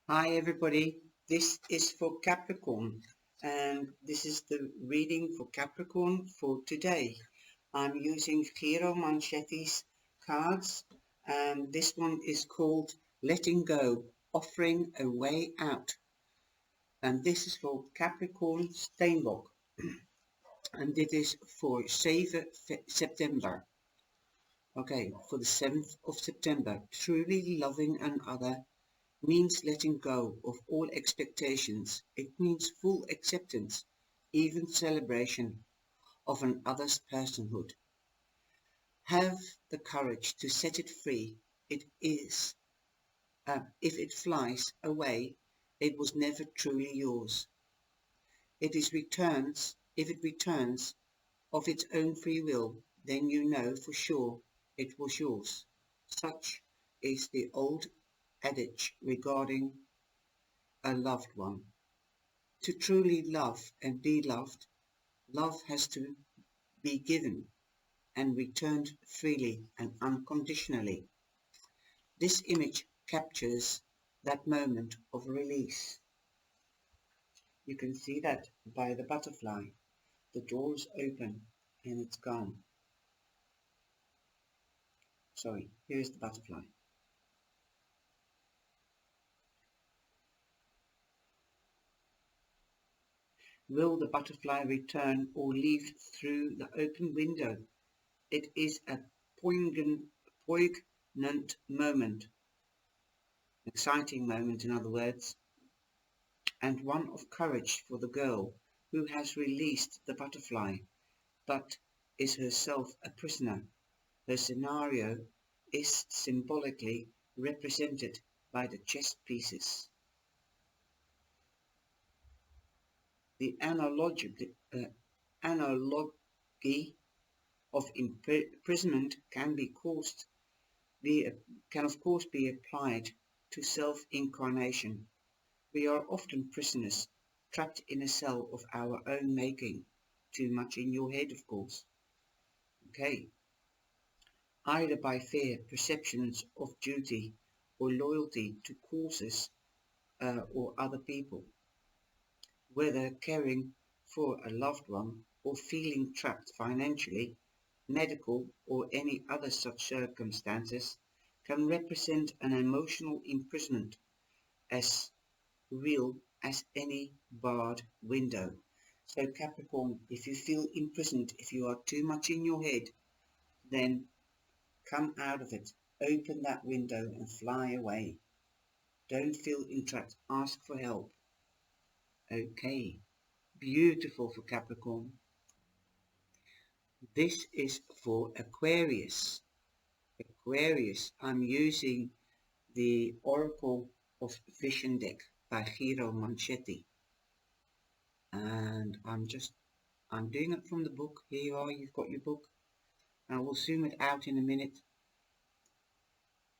Hi everybody, this is for Capricorn and this is the reading for Capricorn for today. I'm using Giro Manchetti's cards and this one is called Letting Go, Offering a Way Out. And this is for Capricorn Steenbok and it is for 7 September. Okay, for the 7th of September, truly loving another means letting go of all expectations. It means full acceptance, even celebration of another's personhood. Have the courage to set it free. It is, if it flies away, it was never truly yours. If it returns of its own free will, then you know for sure it was yours. Such is the old adage regarding a loved one. To truly love and be loved, love has to be given and returned freely and unconditionally. This image captures that moment of release. You can see that by the butterfly. The door is open and it's gone. Sorry, here's the butterfly. Will the butterfly return or leave through the open window? It is a poignant moment, exciting moment in other words, and one of courage for the girl who has released the butterfly, but is herself a prisoner. Her scenario is symbolically represented by the chess pieces. The analogy of imprisonment can of course be applied to self-incarnation. We are often prisoners, trapped in a cell of our own making. Too much in your head, of course. Okay. Either by fear, perceptions of duty, or loyalty to causes or other people. Whether caring for a loved one or feeling trapped financially, medical or any other such circumstances can represent an emotional imprisonment as real as any barred window. So Capricorn, if you feel imprisoned, if you are too much in your head, then come out of it, open that window and fly away. Don't feel entrapped, ask for help. Okay, beautiful for Capricorn. This is for Aquarius. Aquarius, I'm using the Oracle of Vision deck by Giro Manchetti. And I'm doing it from the book. Here you are, you've got your book. I will zoom it out in a minute,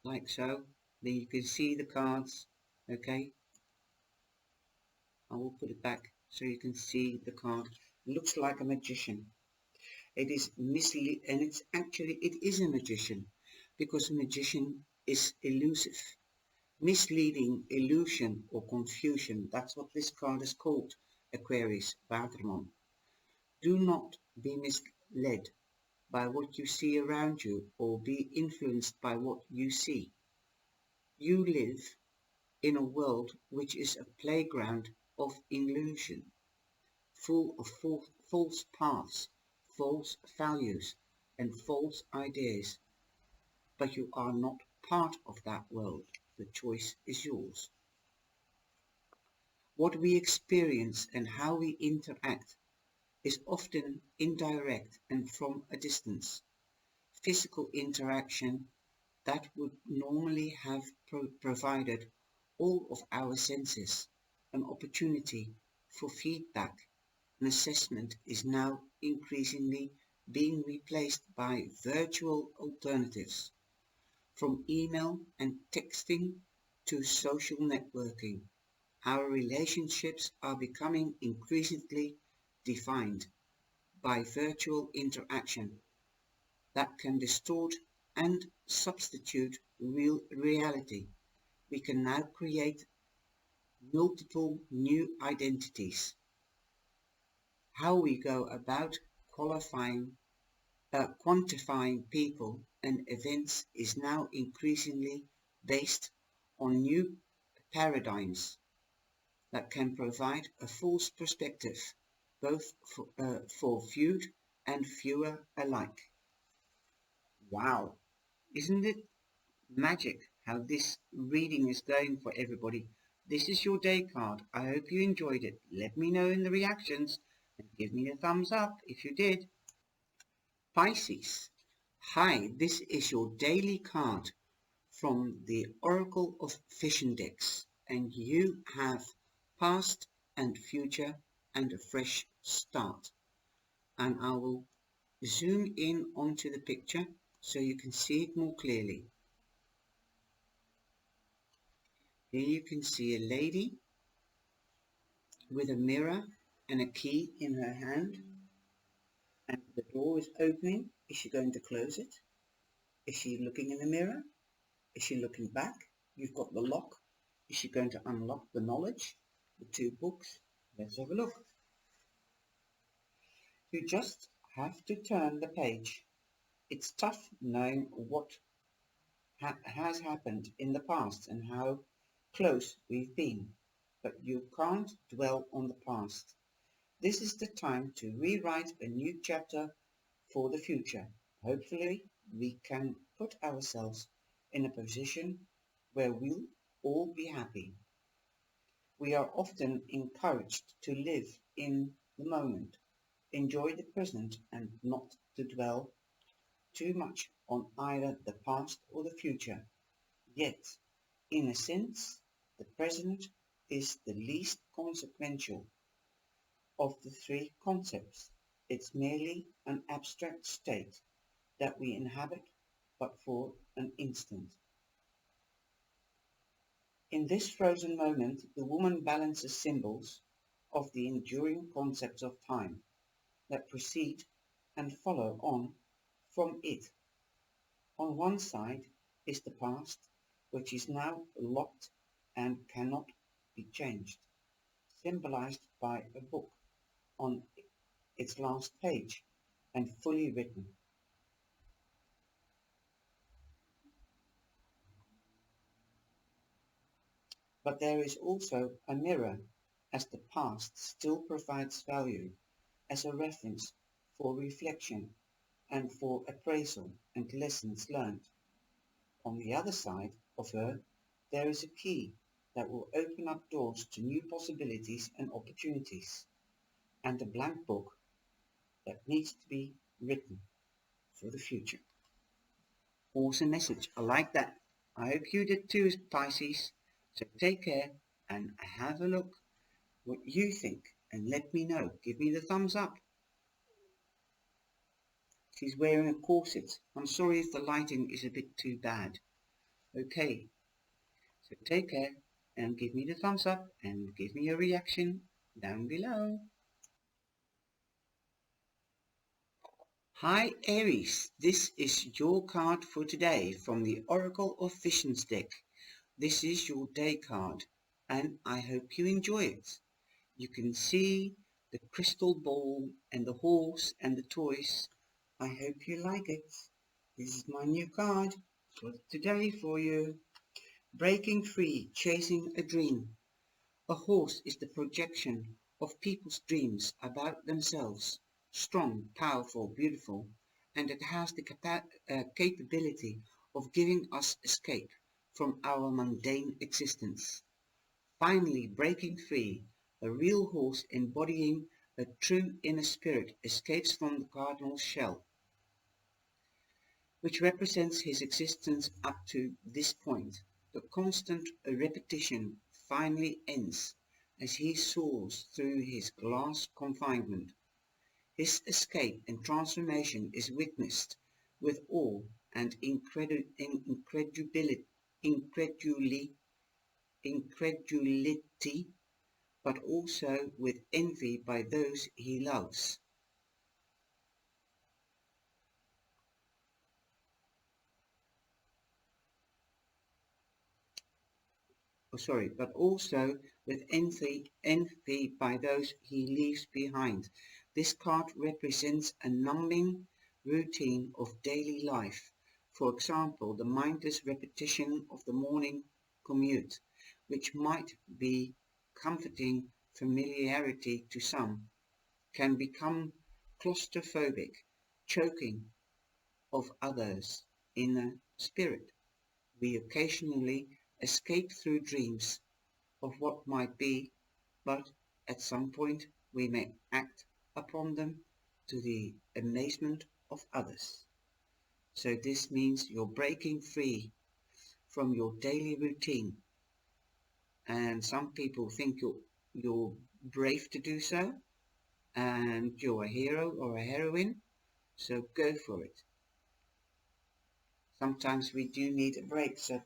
like so. Then you can see the cards, okay? I will put it back so you can see the card. It looks like a magician. It is misleading, and it is a magician, because a magician is elusive. Misleading, illusion, or confusion, that's what this card is called, Aquarius, WATERMAN. Do not be misled by what you see around you or be influenced by what you see. You live in a world which is a playground of illusion, full of false paths, false values, and false ideas. But you are not part of that world. The choice is yours. What we experience and how we interact is often indirect and from a distance. Physical interaction that would normally have provided all of our senses an opportunity for feedback and assessment is now increasingly being replaced by virtual alternatives, from email and texting to social networking. Our relationships are becoming increasingly defined by virtual interaction that can distort and substitute real reality. We can now create multiple new identities. How we go about quantifying people and events is now increasingly based on new paradigms that can provide a false perspective, both for viewed and viewer alike. Wow, isn't it magic how this reading is going for everybody? This is your day card. I hope you enjoyed it. Let me know in the reactions and give me a thumbs up if you did. Pisces. Hi, this is your daily card from the Oracle of Vision decks, and you have past and future and a fresh start. And I will zoom in onto the picture so you can see it more clearly. Here you can see a lady with a mirror and a key in her hand, and the door is opening. Is she going to close it? Is she looking in the mirror? Is she looking back? You've got the lock. Is she going to unlock the knowledge? The two books. Let's have a look. You just have to turn the page. It's tough knowing what has happened in the past and how close we've been, but you can't dwell on the past. This is the time to rewrite a new chapter for the future. Hopefully, we can put ourselves in a position where we'll all be happy. We are often encouraged to live in the moment, enjoy the present, and not to dwell too much on either the past or the future. Yet, in a sense, the present is the least consequential of the three concepts. It's merely an abstract state that we inhabit but for an instant. In this frozen moment, the woman balances symbols of the enduring concepts of time that precede and follow on from it. On one side is the past, which is now locked and cannot be changed, symbolized by a book on its last page and fully written. But there is also a mirror, as the past still provides value as a reference for reflection and for appraisal and lessons learned. On the other side of her, there is a key that will open up doors to new possibilities and opportunities, and a blank book that needs to be written for the future. Awesome message. I like that. I hope you did too, Pisces. So take care and have a look what you think and let me know. Give me the thumbs up. She's wearing a corset. I'm sorry if the lighting is a bit too bad. Okay, so take care and give me the thumbs up and give me a reaction down below. Hi Aries, this is your card for today from the Oracle of Visions deck. This is your day card and I hope you enjoy it. You can see the crystal ball and the horse and the toys. I hope you like it. This is my new card for today for you. Breaking free, chasing a dream. A horse is the projection of people's dreams about themselves. Strong, powerful, beautiful, and it has the capability of giving us escape from our mundane existence. Finally breaking free, a real horse embodying a true inner spirit escapes from the cardinal's shell, which represents his existence up to this point. The constant repetition finally ends as he soars through his glass confinement. His escape and transformation is witnessed with awe and incredulity, but also with envy by those he loves. but also with envy by those he leaves behind. This card represents a numbing routine of daily life. For example, the mindless repetition of the morning commute, which might be comforting familiarity to some, can become claustrophobic, choking of others in the spirit. We occasionally escape through dreams of what might be, but at some point we may act upon them to the amazement of others. So this means you're breaking free from your daily routine, and some people think you're brave to do so, and you're a hero or a heroine, so go for it. Sometimes we do need a break, so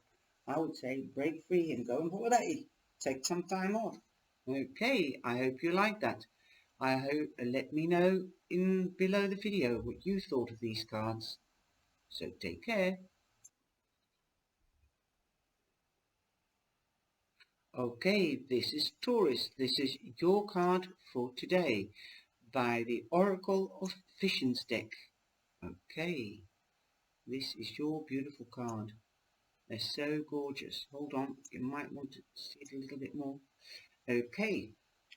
I would say break free and go on holiday. Take some time off. Okay, I hope you like that. I hope let me know in below the video what you thought of these cards. So take care. Okay, this is Taurus. This is your card for today by the Oracle of Visions deck. Okay, this is your beautiful card. They're so gorgeous. Hold on, you might want to see it a little bit more. Okay,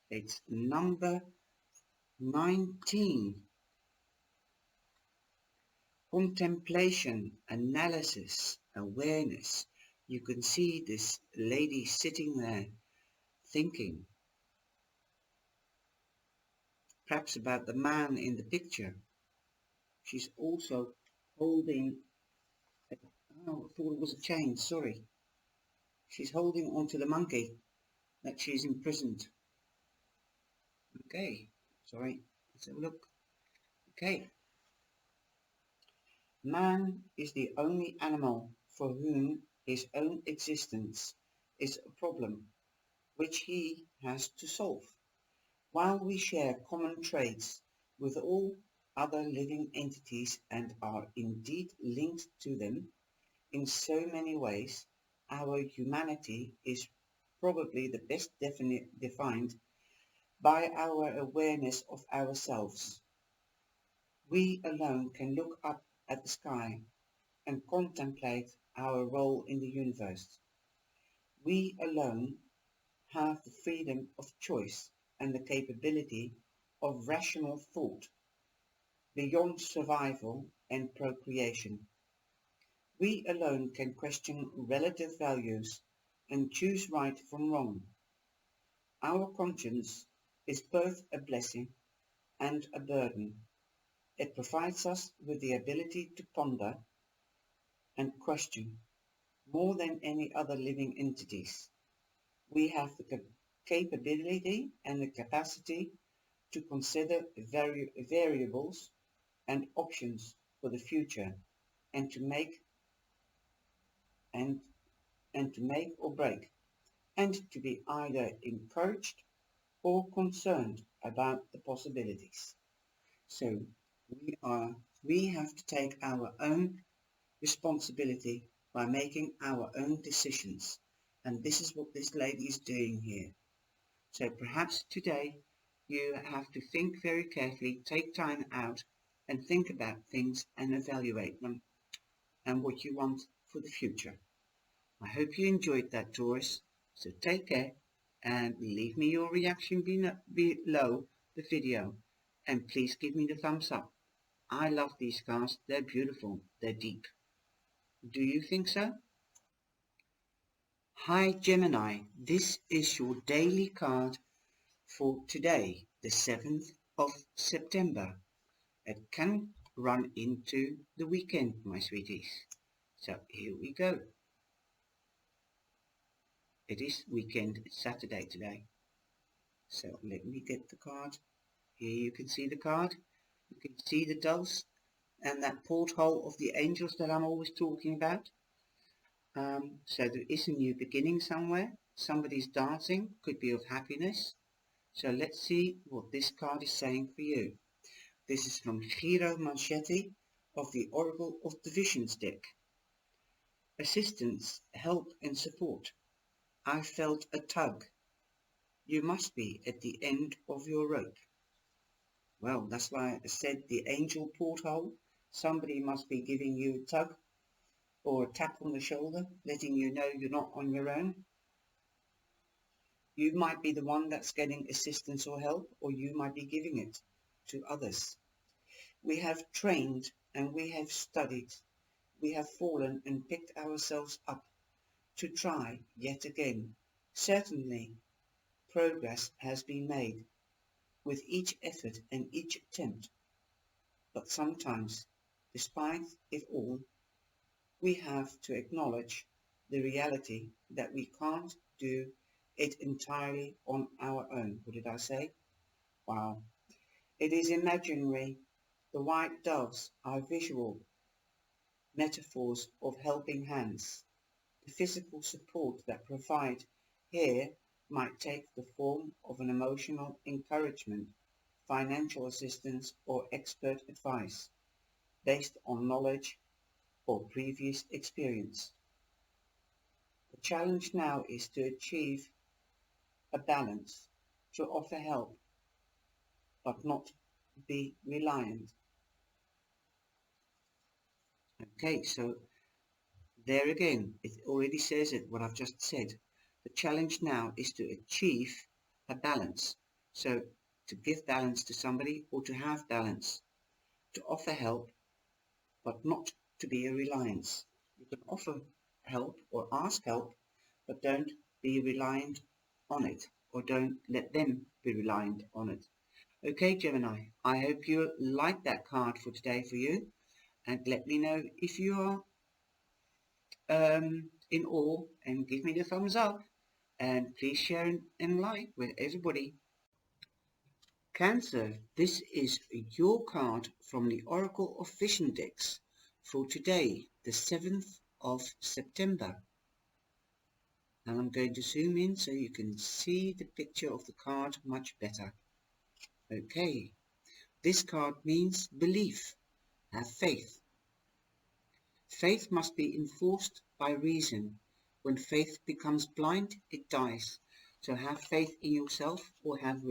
it's number 19. Contemplation, analysis, awareness. You can see this lady sitting there thinking, perhaps about the man in the picture. She's also holding, oh, I thought it was a chain, sorry. She's holding onto the monkey that she's imprisoned. Okay, sorry, let's have a look. Okay. Man is the only animal for whom his own existence is a problem which he has to solve. While we share common traits with all other living entities and are indeed linked to them in so many ways, our humanity is probably the best defined by our awareness of ourselves. We alone can look up at the sky and contemplate our role in the universe. We alone have the freedom of choice and the capability of rational thought beyond survival and procreation. We alone can question relative values and choose right from wrong. Our conscience is both a blessing and a burden. It provides us with the ability to ponder and question more than any other living entities. We have the capability and the capacity to consider variables and options for the future and to make or break, and to be either encouraged or concerned about the possibilities. So we have to take our own responsibility by making our own decisions, and this is what this lady is doing here. So perhaps today you have to think very carefully, take time out and think about things and evaluate them and what you want for the future. I hope you enjoyed that, Taurus. So take care and leave me your reaction below the video, and please give me the thumbs up. I love these cards, they're beautiful, they're deep. Do you think so? Hi Gemini, this is your daily card for today, the 7th of September. It can run into the weekend, my sweeties. So here we go. It is weekend, it's Saturday today. So let me get the card. Here you can see the card. You can see the doves and that porthole of the angels that I'm always talking about. So there is a new beginning somewhere. Somebody's dancing, could be of happiness. So let's see what this card is saying for you. This is from Jullie of the Oracle of the Visions deck. Assistance, help and support. I felt a tug. You must be at the end of your rope. Well, that's why I said the angel porthole. Somebody must be giving you a tug or a tap on the shoulder, letting you know you're not on your own. You might be the one that's getting assistance or help, or you might be giving it to others. We have trained and we have studied. We have fallen and picked ourselves up to try yet again. Certainly, progress has been made with each effort and each attempt, but sometimes, despite it all, we have to acknowledge the reality that we can't do it entirely on our own. What did I say? Wow. It is imaginary. The white doves are visual metaphors of helping hands. The physical support that provide here might take the form of an emotional encouragement, financial assistance, or expert advice based on knowledge or previous experience. The challenge now is to achieve a balance, to offer help, but not be reliant. Okay, so there again, it already says it, what I've just said. The challenge now is to achieve a balance. So to give balance to somebody or to have balance, to offer help, but not to be a reliance. You can offer help or ask help, but don't be reliant on it, or don't let them be reliant on it. Okay, Gemini, I hope you like that card for today for you, and let me know if you are in awe, and give me the thumbs up, and please share and like with everybody. Cancer, this is your card from the Oracle of Vision decks for today, the 7th of September. And I'm going to zoom in so you can see the picture of the card much better. Okay, this card means belief, have faith. Faith must be enforced by reason. When faith becomes blind, it dies. So have faith in yourself, or have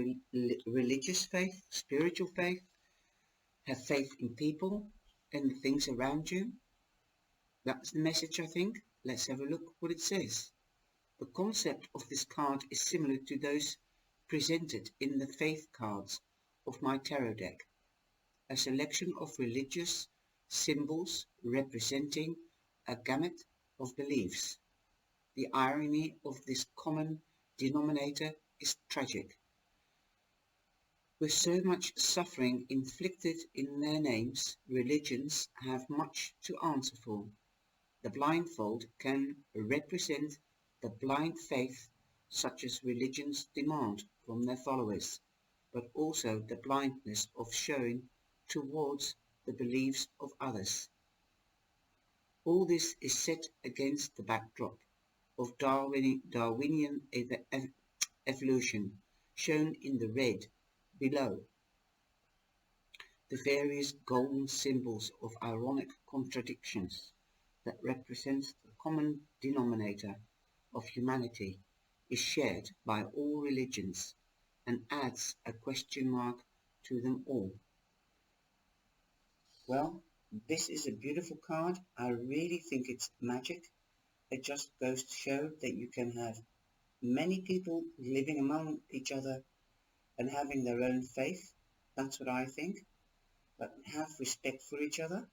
religious faith, spiritual faith. Have faith in people and the things around you. That's the message, I think. Let's have a look what it says. The concept of this card is similar to those presented in the faith cards of my tarot deck. A selection of religious symbols representing a gamut of beliefs. The irony of this common denominator is tragic. With so much suffering inflicted in their names, religions have much to answer for. The blindfold can represent the blind faith such as religions demand from their followers, but also the blindness of showing towards the beliefs of others. All this is set against the backdrop of Darwinian evolution, shown in the red below. The various golden symbols of ironic contradictions that represents the common denominator of humanity is shared by all religions and adds a question mark to them all. Well, this is a beautiful card. I really think it's magic. It just goes to show that you can have many people living among each other and having their own faith. That's what I think. But have respect for each other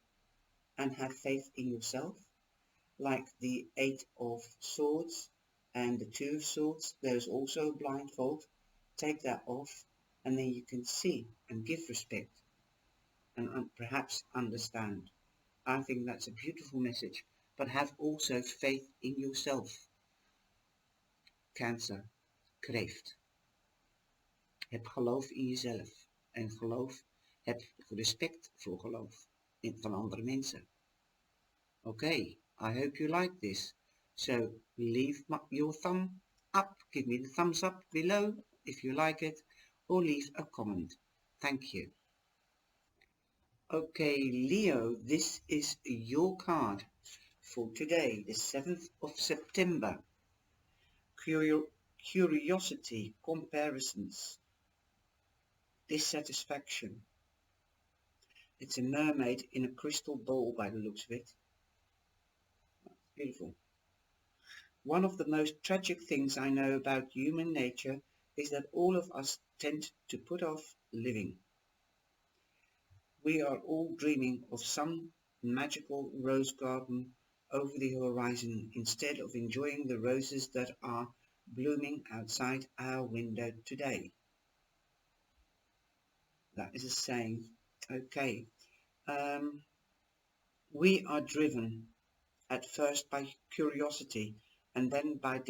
and have faith in yourself. Like the 8 of Swords and the 2 of Swords, there's also a blindfold. Take that off, and then you can see and give respect and perhaps understand. I think that's a beautiful message, but have also faith in yourself. Cancer, KREEFT. Heb geloof in jezelf en heb respect voor geloof van andere mensen. Okay, I hope you like this. So leave your thumb up, give me the thumbs up below if you like it, or leave a comment. Thank you. Okay, Leo, this is your card for today, the 7th of September. curiosity, comparisons, dissatisfaction. It's a mermaid in a crystal ball by the looks of it. Beautiful. One of the most tragic things I know about human nature is that all of us tend to put off living. We are all dreaming of some magical rose garden over the horizon instead of enjoying the roses that are blooming outside our window today. That is a saying. Okay. We are driven at first by curiosity and then by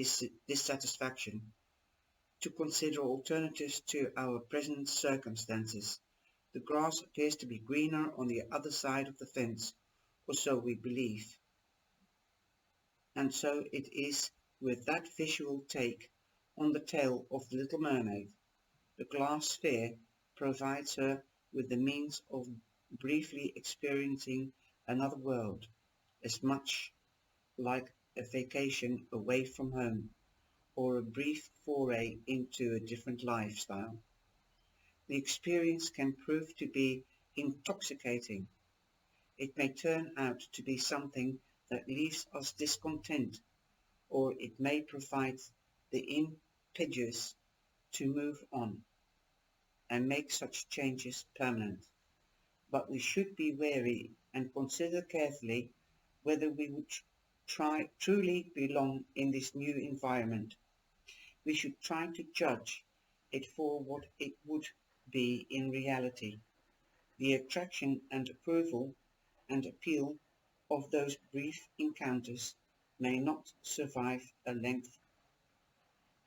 dissatisfaction to consider alternatives to our present circumstances. The grass appears to be greener on the other side of the fence, or so we believe. And so it is with that visual take on the tale of the Little Mermaid. The glass sphere provides her with the means of briefly experiencing another world, as much like a vacation away from home, or a brief foray into a different lifestyle. The experience can prove to be intoxicating. It may turn out to be something that leaves us discontent, or it may provide the impetus to move on and make such changes permanent. But we should be wary and consider carefully whether we would truly belong in this new environment. We should try to judge it for what it would be in reality. The attraction and approval and appeal of those brief encounters may not survive a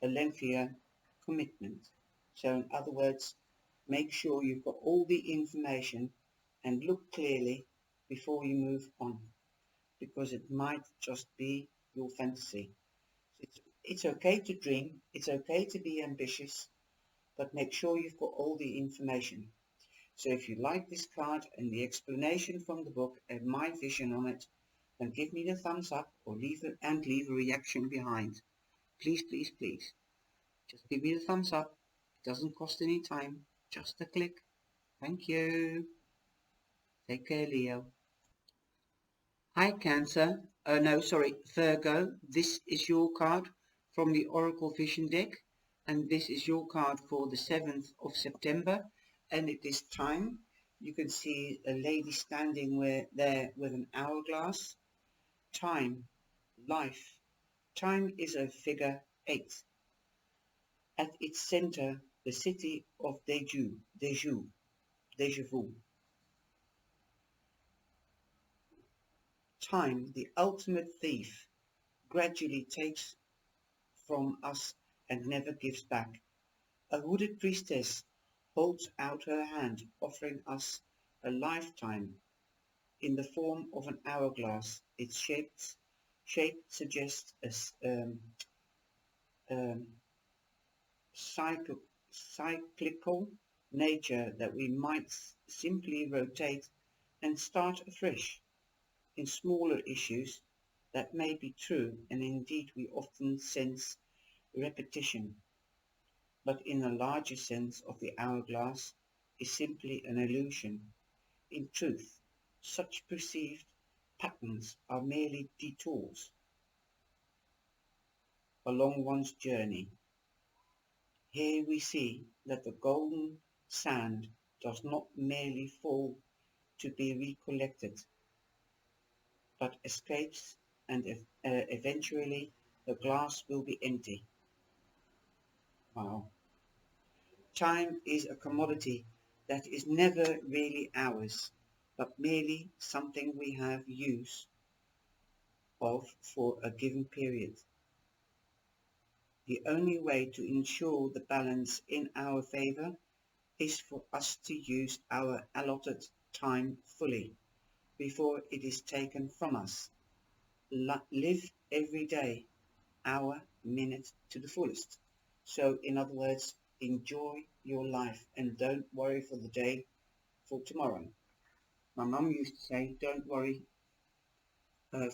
lengthier commitment. So in other words, make sure you've got all the information and look clearly before you move on, because it might just be your fantasy. It's okay to dream, it's okay to be ambitious, but make sure you've got all the information. So if you like this card and the explanation from the book and my vision on it, then give me the thumbs up or leave a reaction behind. Please, please, please. Just give me the thumbs up. It doesn't cost any time. Just a click. Thank you. Take care, Leo. Hi, Cancer. Virgo. This is your card from the Oracle Vision deck. And this is your card for the 7th of September. And it is time. You can see a lady standing there with an hourglass. Time. Life. Time is a figure 8. At its center, the city of Deja vu. Time, the ultimate thief, gradually takes from us and never gives back. A hooded priestess holds out her hand, offering us a lifetime in the form of an hourglass. Its shape suggests a cyclical nature that we might simply rotate and start afresh. In smaller issues, that may be true, and indeed we often sense repetition, but in the larger sense of the hourglass is simply an illusion. In truth, such perceived patterns are merely detours along one's journey. Here we see that the golden sand does not merely fall to be recollected, but escapes, and eventually the glass will be empty. Wow. Time is a commodity that is never really ours, but merely something we have use of for a given period. The only way to ensure the balance in our favor is for us to use our allotted time fully before it is taken from us. Live every day, hour, minute to the fullest. So in other words, enjoy your life and don't worry for the day for tomorrow. My mum used to say, don't worry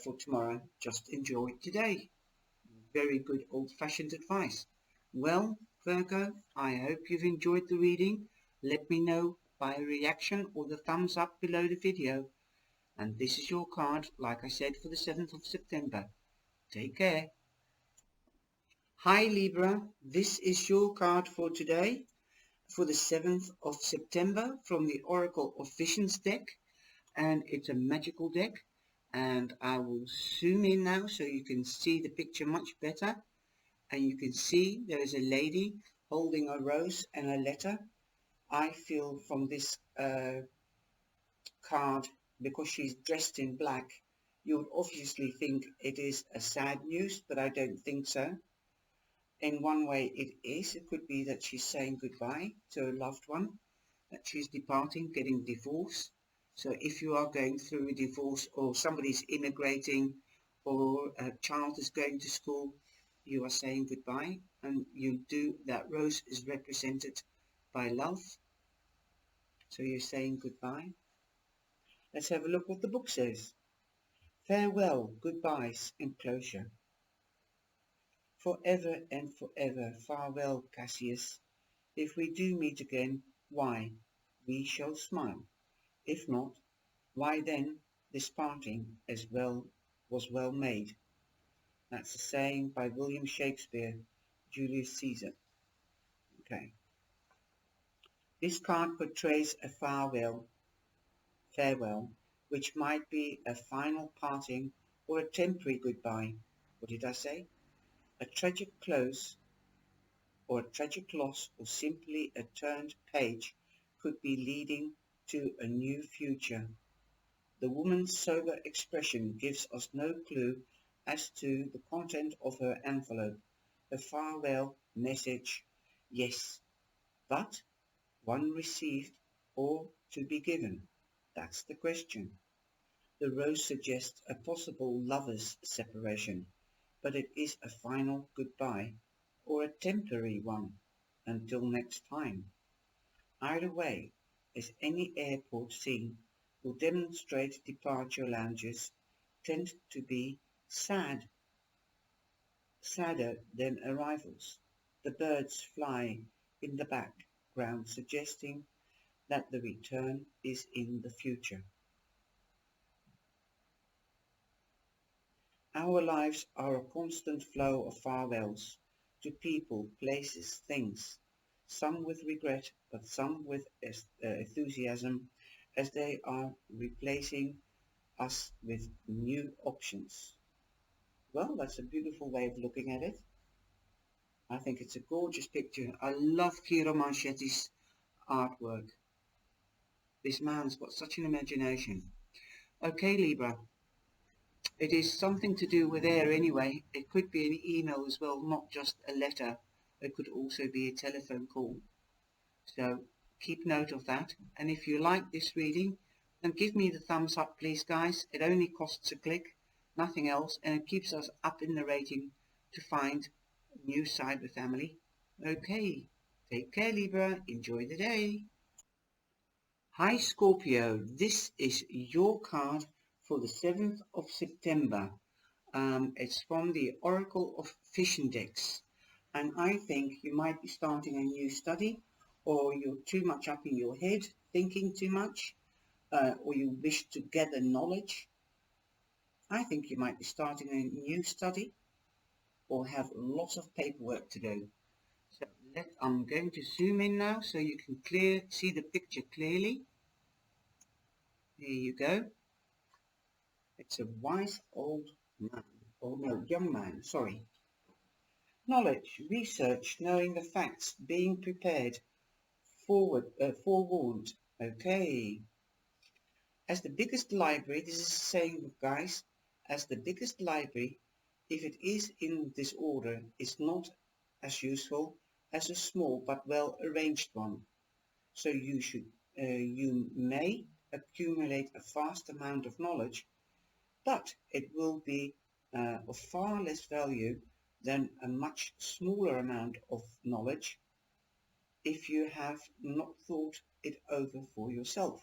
for tomorrow, just enjoy today. Very good old-fashioned advice. Well, Virgo, I hope you've enjoyed the reading. Let me know by a reaction or the thumbs up below the video. And this is your card, like I said, for the 7th of September. Take care. Hi Libra, this is your card for today, for the 7th of September from the Oracle of Visions deck. And it's a magical deck. And I will zoom in now so you can see the picture much better. And you can see there is a lady holding a rose and a letter. I feel from this card, because she's dressed in black, you would obviously think it is a sad news, but I don't think so. In one way it is. It could be that she's saying goodbye to a loved one, that she's departing, getting divorced. So if you are going through a divorce, or somebody's immigrating, or a child is going to school, you are saying goodbye, and that rose is represented by love. So you're saying goodbye. Let's have a look what the book says. Farewell, goodbyes, and closure. Forever and forever, farewell, Cassius. If we do meet again, why, we shall smile. If not, why then this parting was well made. That's a saying by William Shakespeare, Julius Caesar. Okay. This card portrays a farewell, which might be a final parting or a temporary goodbye. What did I say? A tragic close, or a tragic loss, or simply a turned page could be leading to a new future. The woman's sober expression gives us no clue as to the content of her envelope. A farewell message, yes, but one received or to be given? That's the question. The rose suggests a possible lovers' separation, but it is a final goodbye, or a temporary one, until next time. Either way, as any airport scene will demonstrate, departure lounges tend to be sadder than arrivals. The birds fly in the background, suggesting that the return is in the future. Our lives are a constant flow of farewells to people, places, things, some with regret, but some with enthusiasm, as they are replacing us with new options. Well, that's a beautiful way of looking at it. I think it's a gorgeous picture. I love Chiaro Manschetti's artwork. This man's got such an imagination. Okay, Libra. It is something to do with air anyway. It could be an email as well, not just a letter. It could also be a telephone call. So keep note of that. And if you like this reading, then give me the thumbs up, please, guys. It only costs a click, nothing else, and it keeps us up in the rating to find a new cyber family. Okay, take care, Libra. Enjoy the day. Hi, Scorpio. This is your card for the 7th of September. It's from the Oracle of Vision decks. And I think you might be starting a new study, or you're too much up in your head, thinking too much, or you wish to gather knowledge. I think you might be starting a new study, or have lots of paperwork to do. So I'm going to zoom in now so you can see the picture clearly. There you go. It's a wise old man, or no, young man, sorry. Knowledge, research, knowing the facts, being prepared, forewarned. Okay. As the biggest library, this is a saying, guys, as the biggest library, if it is in disorder, is not as useful as a small but well arranged one. So you may accumulate a vast amount of knowledge, but it will be of far less value than a much smaller amount of knowledge if you have not thought it over for yourself.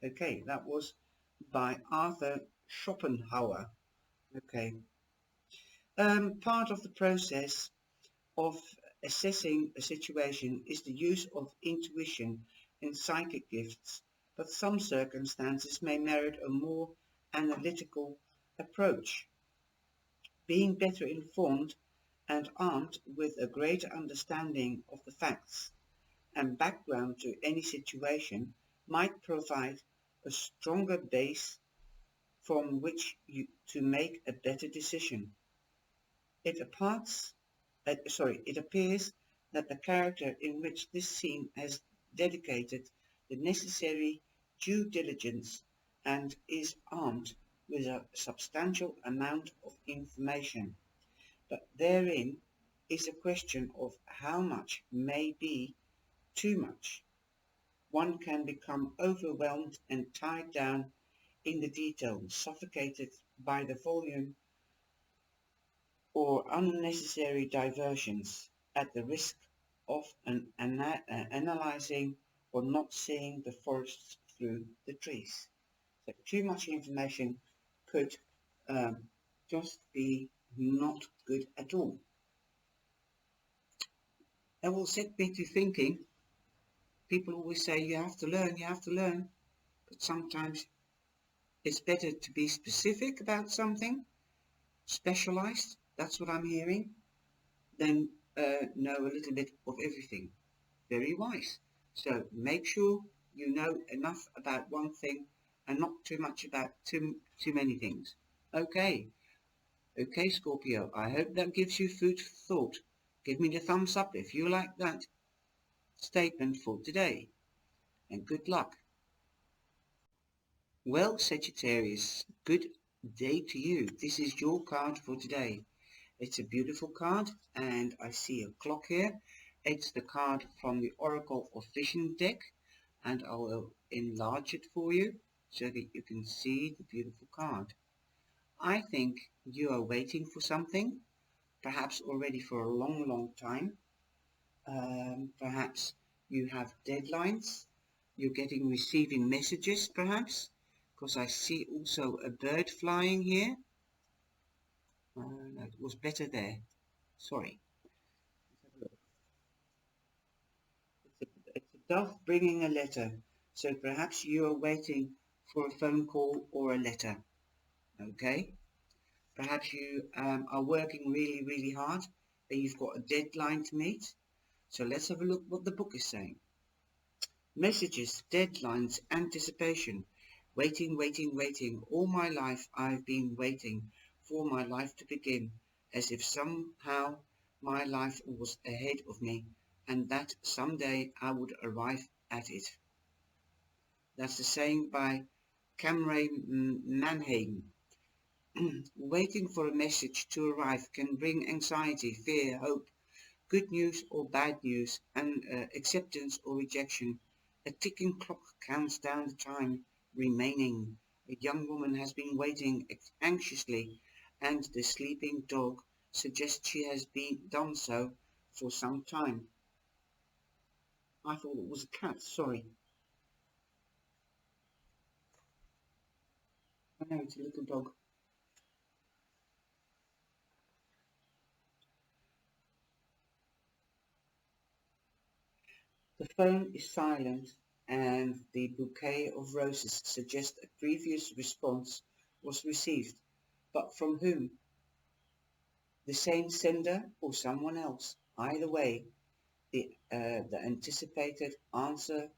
Okay, that was by Arthur Schopenhauer. Okay, Part of the process of assessing a situation is the use of intuition and psychic gifts, but some circumstances may merit a more analytical approach. Being better informed and armed with a greater understanding of the facts and background to any situation might provide a stronger base from which to make a better decision. It appears that the character in which this scene has dedicated the necessary due diligence and is armed with a substantial amount of information, but therein is a question of how much may be too much. One can become overwhelmed and tied down in the detail, suffocated by the volume or unnecessary diversions, at the risk of analyzing or not seeing the forests through the trees. So too much information could just be not good at all. That will set me to thinking. People always say you have to learn, but sometimes it's better to be specific about something, specialized, that's what I'm hearing, than know a little bit of everything. Very wise. So make sure you know enough about one thing and not too much about too many things. Okay, Scorpio, I hope that gives you food for thought. Give me the thumbs up if you like that statement for today, and good luck. Well, Sagittarius, good day to you. This is your card for today. It's a beautiful card, and I see a clock here. It's the card from the Oracle of Vision deck, and I will enlarge it for you so that you can see the beautiful card. I think you are waiting for something, perhaps already for a long time. Perhaps you have deadlines. You're receiving messages, perhaps, because I see also a bird flying here. No, it was better there. Sorry. It's a dove bringing a letter, so perhaps you are waiting for a phone call or a letter. Okay? Perhaps you are working really hard and you've got a deadline to meet. So let's have a look what the book is saying. Messages, deadlines, anticipation. Waiting. All my life I've been waiting for my life to begin, as if somehow my life was ahead of me and that someday I would arrive at it. That's the saying by Cameron Manheim. Waiting for a message to arrive can bring anxiety, fear, hope, good news or bad news, and acceptance or rejection. A ticking clock counts down the time remaining. A young woman has been waiting anxiously, and the sleeping dog suggests she has done so for some time. I thought it was a cat, sorry. I know it's a little dog. The phone is silent, and the bouquet of roses suggests a previous response was received, but from whom? The same sender or someone else. Either way, the anticipated answer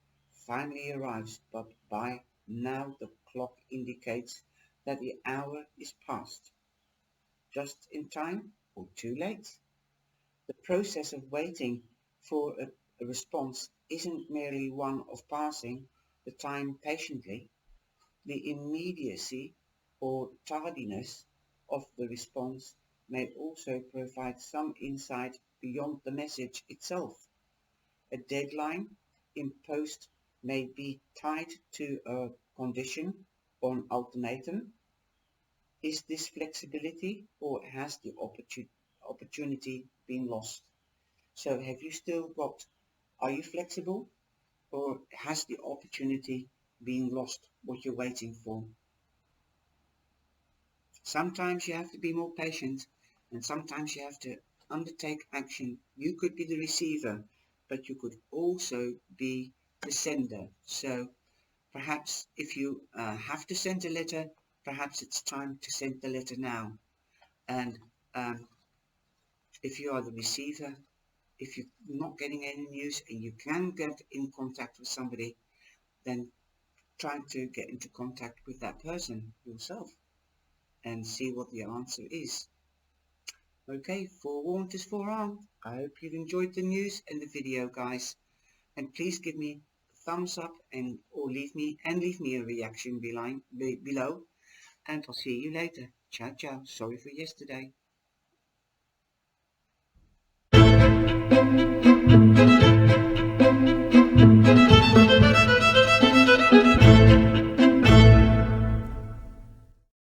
finally arrives, but by now the clock indicates that the hour is past. Just in time or too late? The process of waiting for a response isn't merely one of passing the time patiently. The immediacy or tardiness of the response may also provide some insight beyond the message itself. A deadline imposed may be tied to a condition or an ultimatum. Is this flexibility, or has the opportunity been lost? So have you still got, are you flexible, or has the opportunity been lost, what you're waiting for? Sometimes you have to be more patient, and sometimes you have to undertake action. You could be the receiver, but you could also be the sender. So perhaps if you have to send a letter, perhaps it's time to send the letter now. And if you are the receiver, if you're not getting any news and you can get in contact with somebody, then try to get into contact with that person yourself and see what the answer is. Okay, forewarned is forearmed. I hope you've enjoyed the news and the video, guys. And please give me a thumbs up and leave me a reaction below. And I'll see you later. Ciao, ciao. Sorry for yesterday.